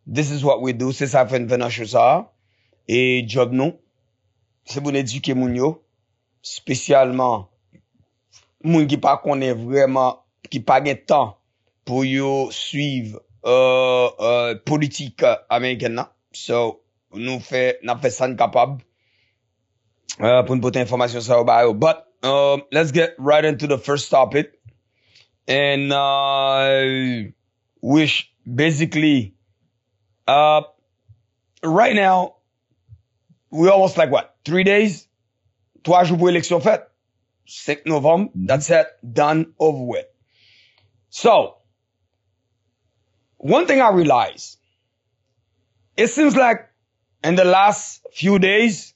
This is what we do. C'est ça fait une chose ça. Et job nous, c'est pour éduquer moun yo, spécialement moun qui pas connaît vraiment, qui pas gain temps pour yo suivre politique américaine. So nous fait ça capable pour nous porter information sur ça. But let's get right into the first topic. And which basically right now we almost like what, 3 days, 3 jours pour élection faite, 5 Novembre, that's it, done, over with. So one thing I realized, it seems like in the last few days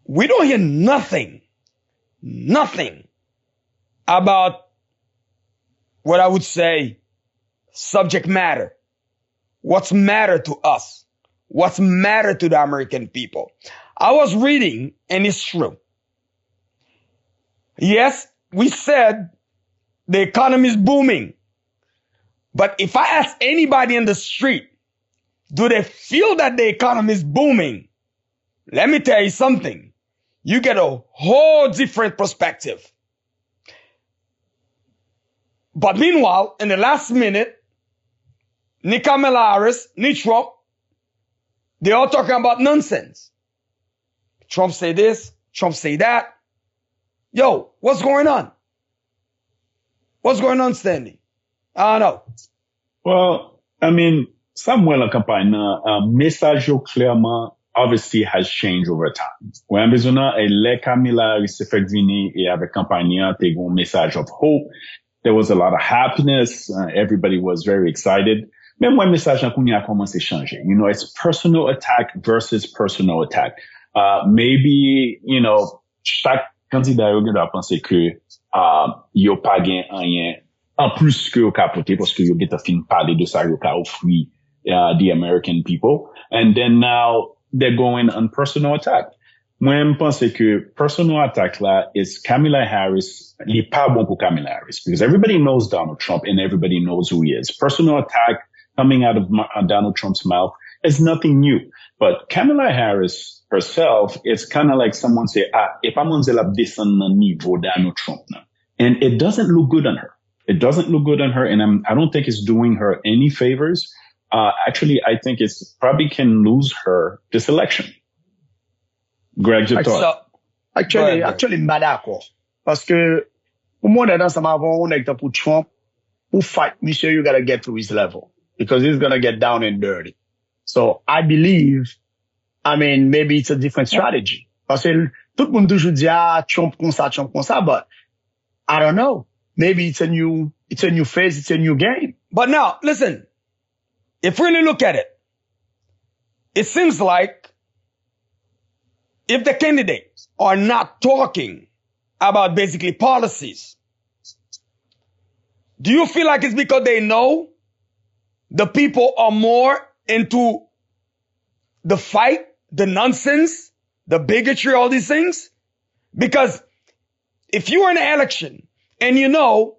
we don't hear nothing about what I would say subject matter. What's matter to us? What's matter to the American people? I was reading, and it's true. Yes, we said the economy is booming. But if I ask anybody in the street, do they feel that the economy is booming? Let me tell you something. You get a whole different perspective. But meanwhile, in the last minute, ni Kamala Harris, ni Trump, they all talking about nonsense. Trump say this, Trump say that. Yo, what's going on? What's going on, Stanley? I don't know. Well, I mean, Samuel en campagne, message clairement, obviously has changed over time. When besoin et Kamala Harris fait venir et avec campagne, te un message of hope. There was a lot of happiness. Everybody was very excited. Même moi, message a commencé à changer. You know, it's personal attack versus personal attack. Maybe, you know, chaque candidat a pensé que, yo pas gain rien en plus que yo capoté parce que yo get a fin parler de ça yo ka offri the American people. And then now they're going on personal attack. Moi, je pense que personal attack là is Kamala Harris. Il est pas bon pour Kamala Harris because everybody knows Donald Trump and everybody knows who he is. Personal attack coming out of Donald Trump's mouth is nothing new. But Kamala Harris herself is kind of like someone say, if I'm on the descend na niveau Donald Trump now. And it doesn't look good on her. It doesn't look good on her. And I don't think it's doing her any favors. Actually, I think it's probably can lose her this election. Greg, your thought? Actually, pas d'accord. Parce que, pour moi, dans sa avant, on est pour Trump, who fight, monsieur, you gotta get to his level. Because he's gonna get down and dirty. So, I believe, I mean, maybe it's a different strategy. Parce que, tout le monde toujours dit, Trump comme ça, but, I don't know. Maybe it's a new phase, it's a new game. But now, listen, if we really look at it, it seems like if the candidates are not talking about basically policies, do you feel like it's because they know the people are more into the fight, the nonsense, the bigotry, all these things? Because if you are in an election and you know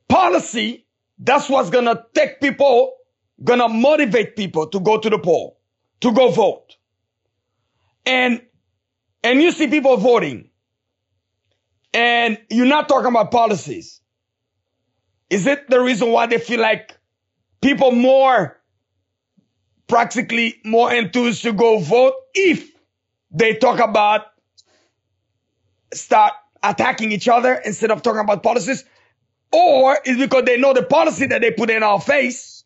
policy, that's what's gonna take people, gonna motivate people to go to the poll, to go vote. And you see people voting and you're not talking about policies. Is it the reason why they feel like people practically more enthused to go vote if they talk about start attacking each other instead of talking about policies? Or is because they know the policy that they put in our face,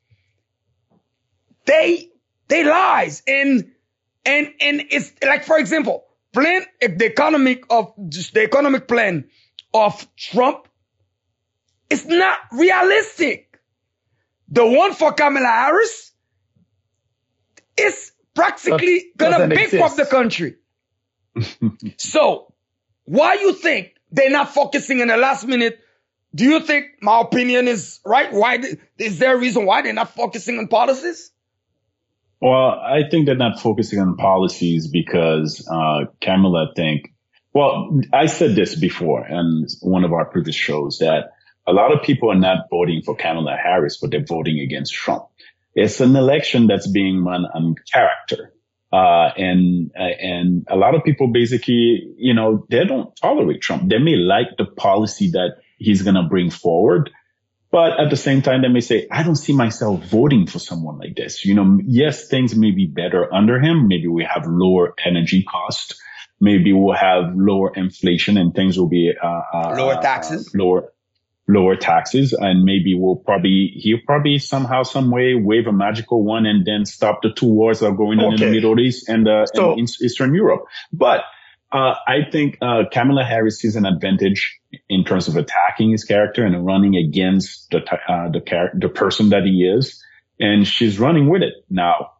they lies. And it's like, for example, the economic plan of Trump is not realistic. The one for Kamala Harris is practically gonna bankrupt the country. So, why you think they're not focusing in the last minute? Do you think my opinion is right? Is there a reason why they're not focusing on policies? Well, I think they're not focusing on policies because Kamala well, I said this before in one of our previous shows that a lot of people are not voting for Kamala Harris, but they're voting against Trump. It's an election that's being run on character. And a lot of people basically, you know, they don't tolerate Trump. They may like the policy that he's going to bring forward, but at the same time, they may say, I don't see myself voting for someone like this. You know, yes, things may be better under him. Maybe we have lower energy cost. Maybe we'll have lower inflation and things will be, lower taxes. Lower taxes, and maybe he'll probably somehow, some way wave a magical one and then stop the two wars that are going on in the Middle East and in Eastern Europe. But I think Kamala Harris is an advantage in terms of attacking his character and running against the person that he is, and she's running with it now.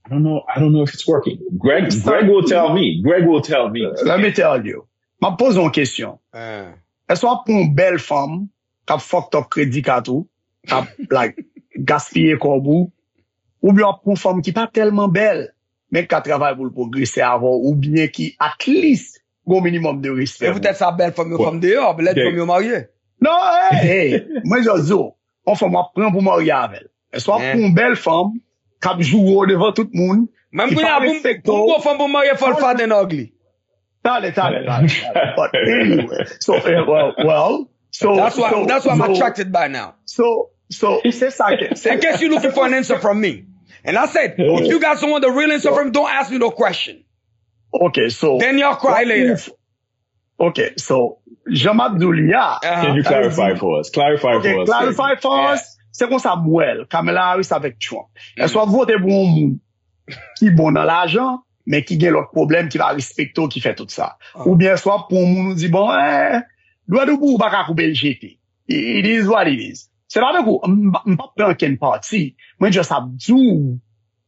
I don't know if it's working. Greg will tell me. Let me tell you. Ma pose une question. Est-ce qu'on pour une belle femme qui a fucked up crédit tout, qui a like gaspillé korbou, ou bien pour une femme qui pas tellement belle, mais qui travaille pour le progresser avant, ou bien qui at least au minimum de respect. Et peut-être sa belle femme, une femme dehors, mais l'autre femme mariée. Non, hey, moi je dis, on fait moi prendre pour marier avec elle. Est-ce qu'on pour une belle femme qui joue devant tout le monde, même pour une femme pour marier, faut le faire d'un ugly. But anyway, so that's what I'm attracted by now. So c'est ça. In case you're looking for an answer from me, and I said, if you guys don't want the real answer from me, don't ask me no question. Okay, so then y'all cry later. Okay, so Jean-Abdoulia. Can you clarify for us? Clarify for us. C'est comme ça, Kamala Harris avec Trump. Est-ce qu'on vote pour un monde qui bon dans l'argent, mais qui a l'autre problème, qui va respecter, qui fait tout ça. Ou bien soit pour nous dit, bon, doit de bout, pas couper le GT. It is what it is. C'est pas de coup, pas prendre qu'une partie, mais je sais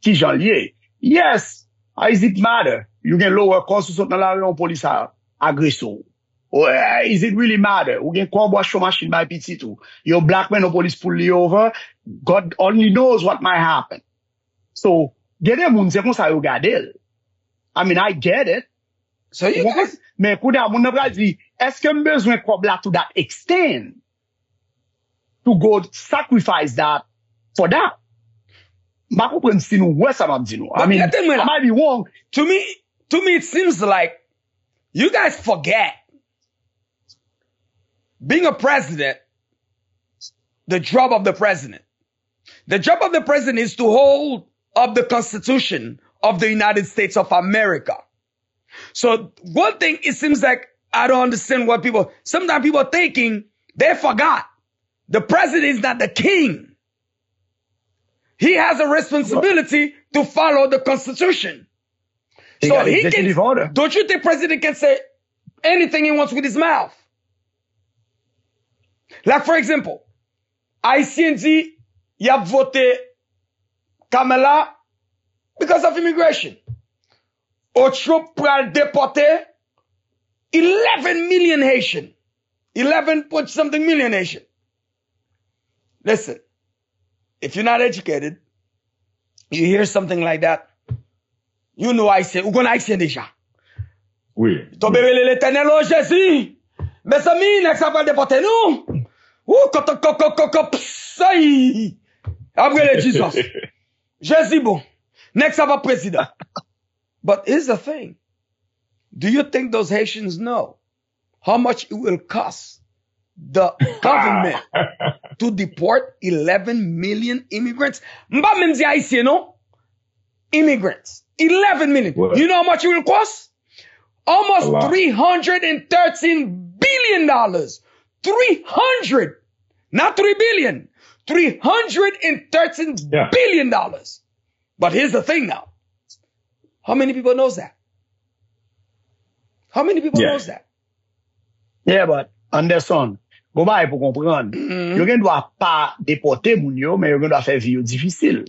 qui j'en lié. Yes, is it matter? You can lower cost dans la rue, police agression. Is it really matter? Ou gen quoi bois machine by petit tout. Your black man, no police pull you over. God only knows what might happen. So, get them moun, c'est comme ça, regardez. I mean, I get it. So you guys... Mais kouda, moun n'a pas dit, est-ce que m'besoin besoin quoi là to that extent to go sacrifice that for that? Ma comprendre si nous, ouais, ça m'a dit nous. I mean, I might be wrong. To me, it seems like you guys forget being a president, the job of the president. The job of the president is to hold up the Constitution of the United States of America. So one thing, it seems like I don't understand what sometimes people are thinking, they forgot. The president is not the king. He has a responsibility to follow the Constitution. So he can, don't you think president can say anything he wants with his mouth? Like for example, Haitian dit, y a voté Kamala because of immigration. Or Trump pral déporter 11 million Haitian. 11 point something million Haitian. Listen, if you're not educated, you hear something like that, you know Haitien, ou kon Haitien déjà. Oui. Tombe l'éternel, oh Jésus. Mes amis, n'est-ce pas déporter nous? Ouh, après le Jesus. Jésus bon. Next up a president. But here's the thing. Do you think those Haitians know how much it will cost the government to deport 11 million immigrants? Mba même di Haitien, no? Immigrants. 11 million. What? You know how much it will cost? Almost $313 billion. 300. Not 3 billion. $313 billion. But here's the thing now. How many people knows that? How many people knows that? Yeah, but Anderson, go back pour comprendre. Yo gen doit pas déporter moun yo, mais yo gen doit faire vie difficile.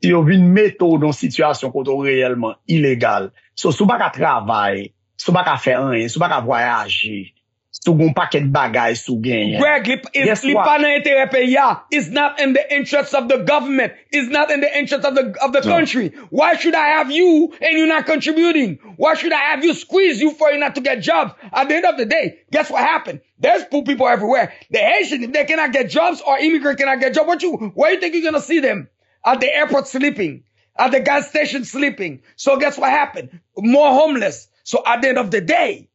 Si yo vin mettre dans situation koto réellement illégal. So, sou pas ka travail, sou pas ka faire rien, sou pas ka voyager. sou gon paquet bagay sou gen. Greg, it's not in the interest of the government. It's not in the interest of the country. Why should I have you and you're not contributing? Why should I have you squeeze you for you not to get jobs? At the end of the day, guess what happened? There's poor people everywhere. The Haitian, if they cannot get jobs or immigrant cannot get jobs, where you think you're gonna see them? At the airport sleeping, at the gas station sleeping. So guess what happened? More homeless. So at the end of the day,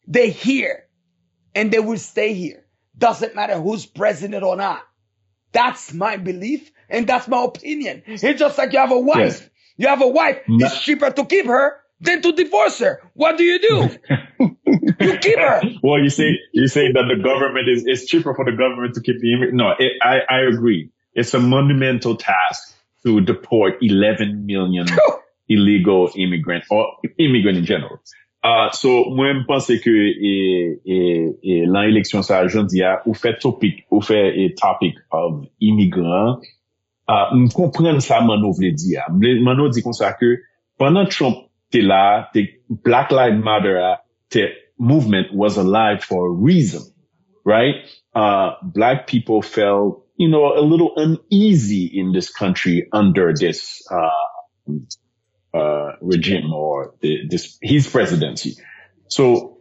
they're here. And they will stay here. Doesn't matter who's president or not. That's my belief and that's my opinion. It's just like you have a wife. Yes. You have a wife. It's cheaper to keep her than to divorce her. What do? You keep her. Well, you say that the government it's cheaper for the government to keep the immigrant. No, I agree. It's a monumental task to deport 11 million illegal immigrants or immigrants in general. So, moi, je pense que, l'élection, ça, je dis, ou fait topic of immigrants, comprendre ça, Mano vle dire. Mano dit comme ça que, pendant Trump, t'es là, Black Lives Matter, movement was alive for a reason, right? Black people felt, a little uneasy in this country under this, regime or his presidency. So,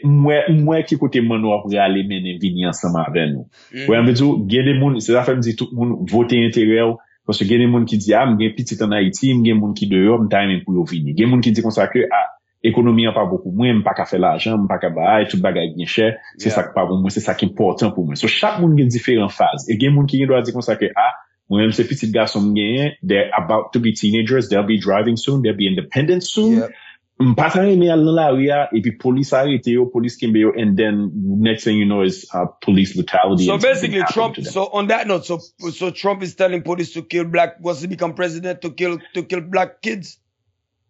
moi qui côté Mano après aller mener vini ensemble avec nous. Ouais, on veut dire, il y a des gens, c'est ça fait me dire tout le monde voter intérieur, parce que il y a des gens qui disent, m'gen petit en Haïti, m'gen des gens qui dehors, m'time pour yo vini. Il y a des gens qui disent comme ça que, économie pas beaucoup moins, m'pas qu'à faire l'argent, m'pas qu'à bailler, tout bagay bien cher, c'est ça qui pas pour moi, c'est ça qui est important pour moi. So, chaque monde a différentes phases. Et il y a des gens qui doivent dire comme ça que, moi-même, ces petits garçons, they're about to be teenagers, they'll be driving soon, they'll be independent soon. Pas mais à la et puis police arrête yo, police kimbe yo, and then next thing you know is police brutality. So basically Trump, so on that note, so Trump is telling police to kill was he become president to kill black kids?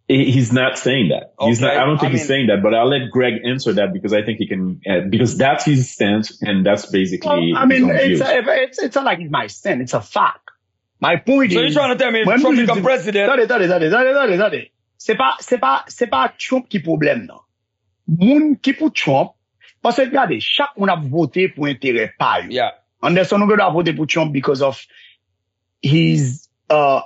He's not saying that. Okay. He's not, I don't think he's saying that, but I'll let Greg answer that because I think he can, because that's his stance and that's basically. Well, I mean, it's not like it's my stance, it's a fact. My point is. So you're trying to tell me if Trump become president? Attendez. C'est pas Trump qui problème, non. Moun qui pour Trump, parce que regardez, chaque moun a voté pour intérêt pas. Yeah. Anderson a voté pour Trump because of his,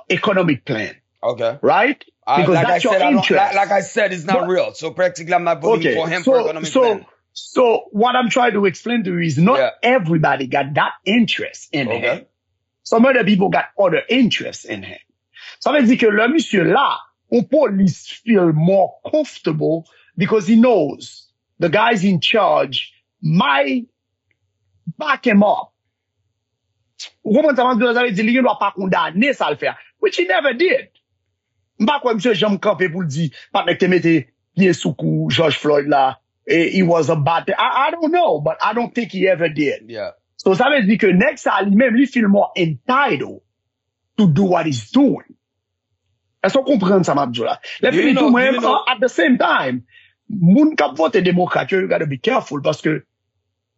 economic plan. Okay. Right? Because like that's your interest. Like I said, it's not real. So practically I'm not voting for him for economic plan. So what I'm trying to explain to you is not everybody got that interest in him. Some other people got other interests in him. Ça veut dire que le monsieur là, on police feel more comfortable because he knows the guys in charge might back him up. Vous comprenez ça? Vous avez dit, il ne doit pas condamner ça le faire. Which he never did. M'pas quoi, monsieur Jean Campé pour le dire, pas que te mette pied sous cou George Floyd là, he was a bad thing. I don't know, but I don't think he ever did. Yeah. So ça veut dire que next à lui-même, lui feel more entitled to do what he's doing. Est-ce qu'on comprend ça, Mabjoula? At the same time, moun kap vote démocrate, you gotta be careful parce que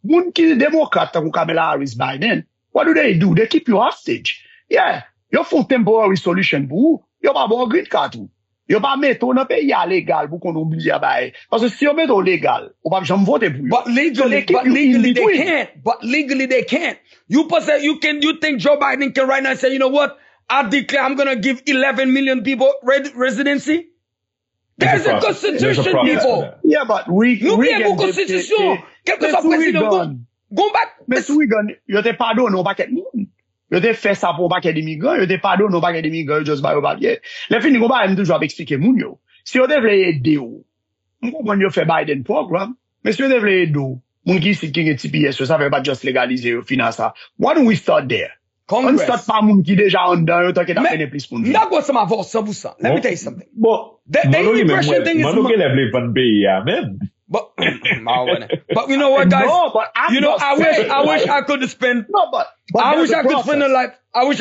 moun ki démocrate comme Kamala Harris Biden, what do? They keep you hostage. Yeah. Yo font temporary solution pour yo pas bon green card ou. Yo pas mettre dans pays légal pour qu'on oublie bail. Parce que si on met au légal, on va jamais voter pour. But legally they can't. You think Joe Biden can right now say, you know what? I declare I'm gonna give 11 million people residency? There's a constitution, people. Yeah, but we a constitution. Quelque soit président. Go back. Mais si we gon, yo te pardonne au paquet moun. Yo te fait ça pour paquet d'immigrants, yo te pardonne au paquet d'immigrants, just by papier. Les fins qu'on va toujours expliquer moun yo. Si yo devrait aider ou, on comprend yo fait Biden programme, mais si yo devrait aider ou, moun qui si qui TPS, ça veut pas just légaliser yo finance ça. Why don't we start there? Congress. On start pas moun qui déjà en dedans, yo tant que t'as fait plus pour nous. Là quoi ça m'avance 100%. Let me tell you something. Bon, the immigration thing is But you know what, guys? No, but I wish I could spend. No, but I wish I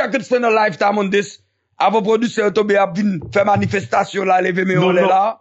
could spend a lifetime on this. Avant producer to be a faire manifestation là, lever mes là.